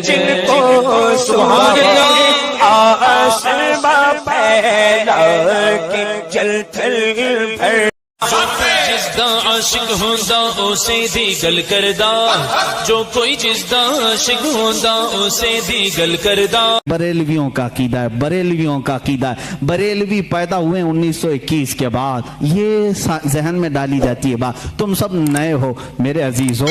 جن کو جل تھل بھر جس دا عاشق ہوندا اسے دی گل کردا، جو کوئی جس دا عاشق ہوندا اسے دی گل کردا۔ بریلویوں کا عقیدہ ہے، بریلویوں کا عقیدہ ہے۔ بریلوی پیدا ہوئے 1921 کے بعد، یہ ذہن میں ڈالی جاتی ہے بات۔ تم سب نئے ہو میرے عزیزو،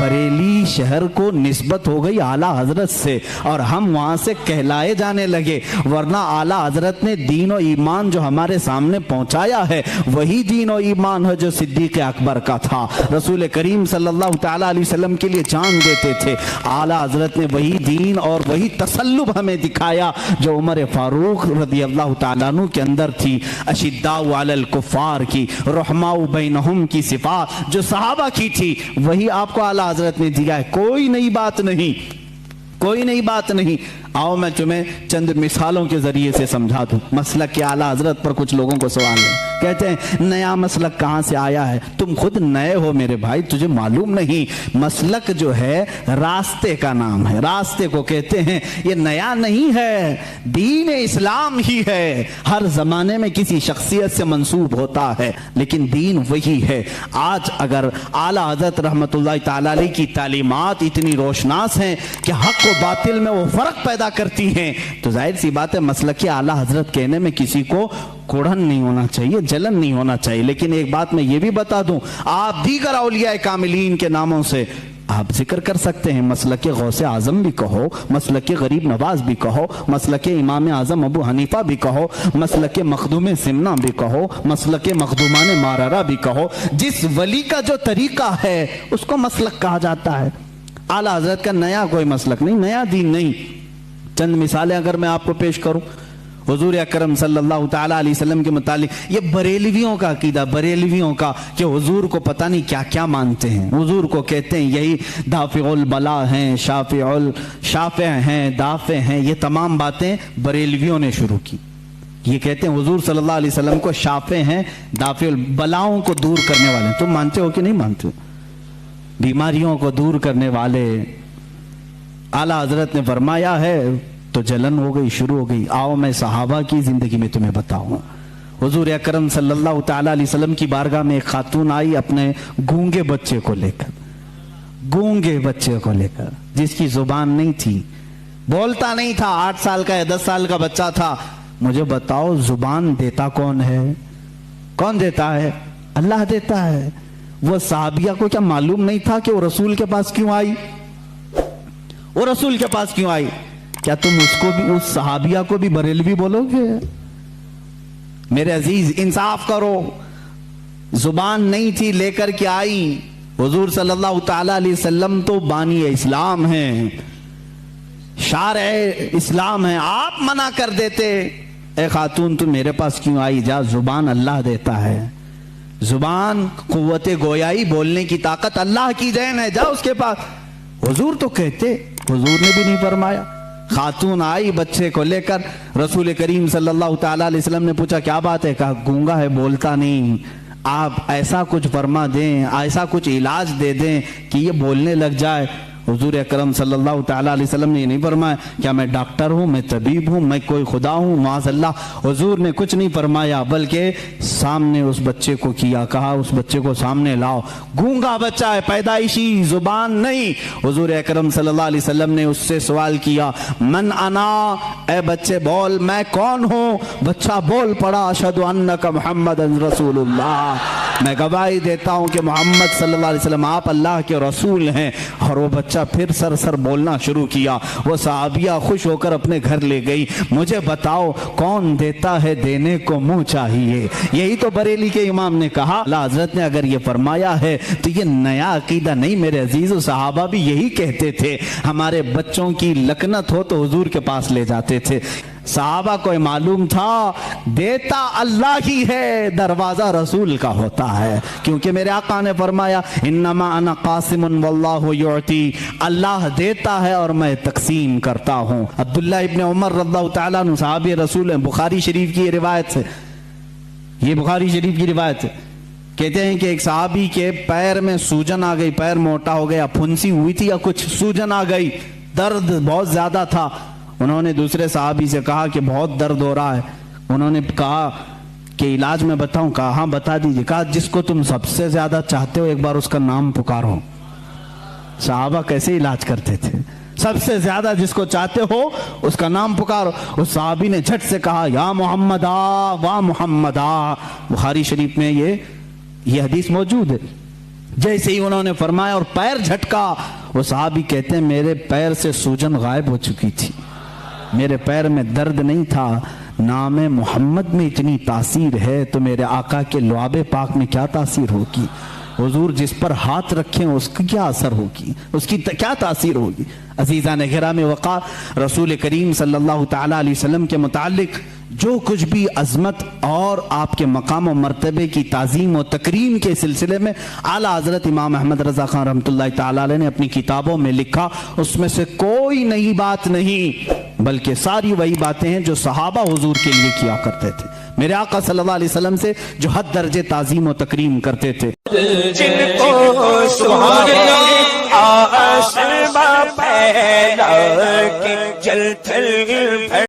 بریلی شہر کو نسبت ہو گئی اعلیٰ حضرت سے، اور ہم وہاں سے کہلائے جانے لگے، ورنہ اعلیٰ حضرت نے دین و ایمان جو ہمارے سامنے پہنچایا ہے وہی دین و ایمان ہے جو صدیق اکبر کا تھا۔ رسول کریم صلی اللہ تعالیٰ علیہ وسلم کے لیے جان دیتے تھے۔ اعلیٰ حضرت نے وہی دین اور وہی تسلب ہمیں دکھایا جو عمر فاروق رضی اللہ تعالیٰ عنہ کے اندر تھی۔ اشداء علی الکفار کی، رحماء بینہم کی صفات جو صحابہ کی تھی وہی آپ کو اعلیٰ حضرت نے دیا ہے۔ کوئی نئی بات نہیں، کوئی نئی بات نہیں۔ آؤ میں تمہیں چند مثالوں کے ذریعے سے سمجھا دوں۔ مسلک کے اعلیٰ حضرت پر کچھ لوگوں کو سوال ہے، کہتے ہیں نیا مسلک کہاں سے آیا ہے؟ تم خود نئے ہو میرے بھائی، تجھے معلوم نہیں؟ مسلک جو ہے راستے کا نام ہے، راستے کو کہتے ہیں۔ یہ نیا نہیں ہے، دین اسلام ہی ہے، ہر زمانے میں کسی شخصیت سے منسوب ہوتا ہے لیکن دین وہی ہے۔ آج اگر اعلیٰ حضرت رحمت اللہ تعالیٰ علیہ کی تعلیمات اتنی روشناس ہیں کہ حق و باطل میں وہ فرق پیدا کرتی ہیں، تو ظاہر سی بات ہے مسلک اعلیٰ حضرت کہنے میں کسی کو کوڑھن نہیں ہونا چاہیے، جلن نہیں ہونا چاہیے۔ لیکن ایک بات میں یہ بھی بتا دوں، آپ دیگر اولیاء کاملین کے ناموں سے آپ ذکر کر سکتے ہیں، مسلک غوث اعظم بھی کہو، مسلک غریب نواز بھی کہو، مسلک امام اعظم ابو حنیفہ بھی کہو، مسلک مخدوم سمنا بھی کہو، مسلک مخدومان ماررہ بھی کہو۔ جس ولی کا جو طریقہ ہے اس کو مسلک کہا جاتا ہے۔ اعلیٰ حضرت کا نیا کوئی مسلک نہیں، نیا دین نہیں۔ چند مثالیں اگر میں آپ کو پیش کروں، حضور اکرم صلی اللہ تعالیٰ علیہ وسلم کے متعلق یہ بریلویوں کا عقیدہ، بریلویوں کا کہ حضور کو پتہ نہیں کیا کیا مانتے ہیں۔ حضور کو کہتے ہیں یہی دافع البلا ہیں، شافع ہیں، دافع ہیں، یہ تمام باتیں بریلویوں نے شروع کی۔ یہ کہتے ہیں حضور صلی اللہ علیہ وسلم کو شافع ہیں، دافع البلاؤں کو دور کرنے والے۔ تم مانتے ہو کہ نہیں مانتے؟ بیماریوں کو دور کرنے والے۔ اعلیٰ حضرت نے فرمایا ہے تو جلن ہو گئی، شروع ہو گئی۔ آؤ میں صحابہ کی زندگی میں تمہیں بتاؤں۔ حضور اکرم صلی اللہ تعالیٰ علیہ وسلم کی بارگاہ میں ایک خاتون آئی اپنے گونگے بچے کو لے کر، گونگے بچے کو لے کر، جس کی زبان نہیں تھی، بولتا نہیں تھا، 8 سال کا یا 10 سال کا بچہ تھا۔ مجھے بتاؤ زبان دیتا کون ہے؟ کون دیتا ہے؟ اللہ دیتا ہے۔ وہ صحابیہ کو کیا معلوم نہیں تھا کہ وہ رسول کے پاس کیوں آئی؟ وہ رسول کے پاس کیوں آئی؟ کیا تم اس کو بھی، اس صحابیہ کو بھی بریلوی بولو گے؟ میرے عزیز انصاف کرو۔ زبان نہیں تھی، لے کر کے آئی۔ حضور صلی اللہ تعالیٰ علیہ وسلم تو بانی اسلام ہیں، شارع اسلام ہیں، آپ منع کر دیتے۔ اے خاتون تم میرے پاس کیوں آئی؟ جا، زبان اللہ دیتا ہے، زبان قوت گویائی، بولنے کی طاقت اللہ کی دین ہے، جا اس کے پاس۔ حضور تو کہتے، حضور نے بھی نہیں فرمایا۔ خاتون آئی بچے کو لے کر، رسول کریم صلی اللہ تعالیٰ علیہ وسلم نے پوچھا کیا بات ہے؟ کہا گونگا ہے، بولتا نہیں، آپ ایسا کچھ فرما دیں، ایسا کچھ علاج دے دیں کہ یہ بولنے لگ جائے۔ حضور اکرم صلی اللہ تعالیٰ علیہ وسلم نے یہ نہیں فرمایا کیا میں ڈاکٹر ہوں، میں طبیب ہوں، میں کوئی خدا ہوں، معاذ اللہ۔ حضور نے کچھ نہیں فرمایا، بلکہ سامنے اس بچے کو کیا، کہا اس بچے کو سامنے لاؤ۔ گونگا بچہ ہے، پیدائشی، زبان نہیں۔ حضور اکرم صلی اللہ علیہ وسلم نے اس سے سوال کیا من انا، اے بچے بول میں کون ہوں؟ بچہ بول پڑا اشہد انک محمد رسول اللہ، میں گواہی دیتا ہوں کہ محمد صلی اللہ علیہ وسلم آپ اللہ کے رسول ہیں۔ اور وہ بچہ پھر سر بولنا شروع کیا۔ وہ صحابیہ خوش ہو کر اپنے گھر لے گئی۔ مجھے بتاؤ کون دیتا ہے؟ دینے کو منہ چاہیے۔ یہی تو بریلی کے امام نے کہا۔ اللہ حضرت نے اگر یہ فرمایا ہے تو یہ نیا عقیدہ نہیں میرے عزیز، صحابہ بھی یہی کہتے تھے۔ ہمارے بچوں کی لکنت ہو تو حضور کے پاس لے جاتے تھے۔ صحابہ کو معلوم تھا دیتا اللہ ہی ہے، دروازہ رسول کا ہوتا ہے، کیونکہ میرے آقا نے فرمایا انما انا قاسم واللہ یعطی، اللہ دیتا ہے اور میں تقسیم کرتا ہوں۔ عبداللہ ابن عمر رضی اللہ تعالیٰ عنہ صحابی رسول ہیں، بخاری شریف کی روایت سے، یہ بخاری شریف کی روایت ہے، کہتے ہیں کہ ایک صحابی کے پیر میں سوجن آ گئی، پیر موٹا ہو گیا، پھنسی ہوئی تھی یا کچھ سوجن آ گئی، درد بہت زیادہ تھا. انہوں نے دوسرے صحابی سے کہا کہ بہت درد ہو رہا ہے. انہوں نے کہا کہ علاج میں بتاؤں؟ کہا ہاں بتا دیجیے. کہا جس کو تم سب سے زیادہ چاہتے ہو ایک بار اس کا نام پکارو. صحابہ کیسے علاج کرتے تھے؟ سب سے زیادہ جس کو چاہتے ہو اس کا نام پکارو. اس صحابی نے جھٹ سے کہا یا محمد آ وا محمد آ. بخاری شریف میں یہ حدیث موجود ہے. جیسے ہی انہوں نے فرمایا اور پیر جھٹکا, وہ صحابی کہتے ہیں میرے پیر سے سوجن غائب ہو چکی تھی, میرے پیر میں درد نہیں تھا. نام محمد میں اتنی تاثیر ہے تو میرے آقا کے لعاب پاک میں کیا تاثیر ہوگی؟ حضور جس پر ہاتھ رکھیں اس کی کیا اثر ہوگی, اس کی کیا تاثیر ہوگی؟ عزیزان گرامی وقار, رسول کریم صلی اللہ تعالی علیہ وسلم کے متعلق جو کچھ بھی عظمت اور آپ کے مقام و مرتبے کی تعظیم و تکریم کے سلسلے میں اعلیٰ حضرت امام احمد رضا خان رحمۃ اللہ تعالی علیہ نے اپنی کتابوں میں لکھا, اس میں سے کوئی نئی بات نہیں, بلکہ ساری وہی باتیں ہیں جو صحابہ حضور کے لیے کیا کرتے تھے, میرے آقا صلی اللہ علیہ وسلم سے جو حد درجے تعظیم و تکریم کرتے تھے. جن کو سبحان آسمان پھیلا کے جل تھل